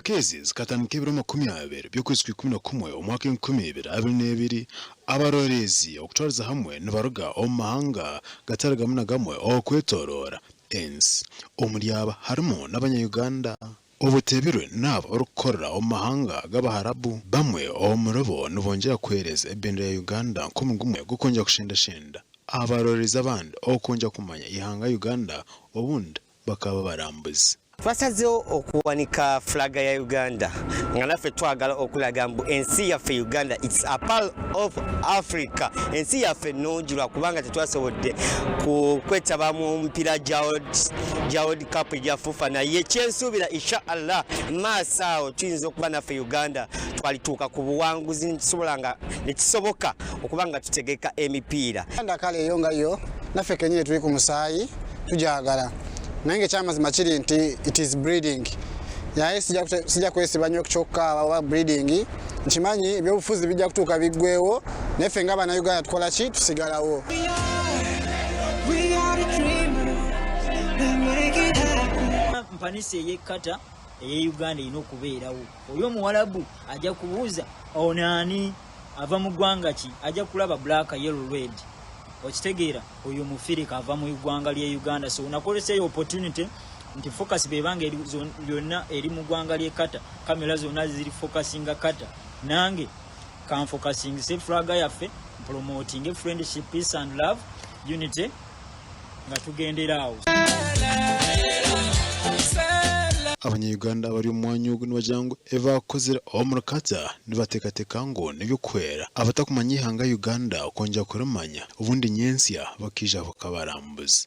akezi zikatandika ibiro 20 by'ukwezi kwa 11 umwaka w'2022 abarorezi okutwariza hamwe nibaruga omahanga gataragamuna gamwe okwetorora ensi omuri aba harimo n'Abanya-Uganda obutebirwe nabo orukorera omahanga g'abaharabu bamwe omurobo nibongera kwereza ebendera ya Uganda nk'omugumwe gukonja kushenda abarorezi abandi okonja kumanya ihanga Uganda obundi bakaba barambuzi. Twasazeo okuwanika flaga ya Uganda nga naffe twagala okulaga mbu ensi yaffe Uganda it's a part of Africa. Ensi yaffe nojulwa kubanga tetwasobodde kwetaba mu mpira World Cup ya FIFA naye kyensuubira inshallah maasawo tuyinza okuba naffe Uganda twalituuka ku buwanguzi nekisoboka okubanga tutegeka emipiira. Uganda kale eyo nga yo naffe kenyine tuli ku musaayi tujagala. Nange kyamazima kiri nti it is breeding. Yaye sijja kwesiba nnyo kyokka aba breeding. Nkimanyi ebyobufuzi bijja kutuuka biggwewo naffe nga Bannayuganda tukola ki tusigalawo. Mpanisi ye Qatar eye Uganda ino kubeerawo. Oyo muwalabu ajja kubuuza onani ava mu ggwanga ki ajja kulaba black yellow red. Okitegeera oyo mufirika ava mu ggwanga lye Uganda so unakolesa opportunity nti focus bebanga lyonna eri mu ggwanga lye Qatar kamera zonna ziri focusing Qatar nange kan focusing se flaga yaffe promoting friendship peace and love unity nga tugenderaawo. Abanya-Uganda bari umwanya ugu nibajangu eva kozera omuri Qatar nibatekateka ngo nibyukwera abatakumanya ihanga Uganda okonja kurumanya ubundi nyensya bakija bakabarambuzi.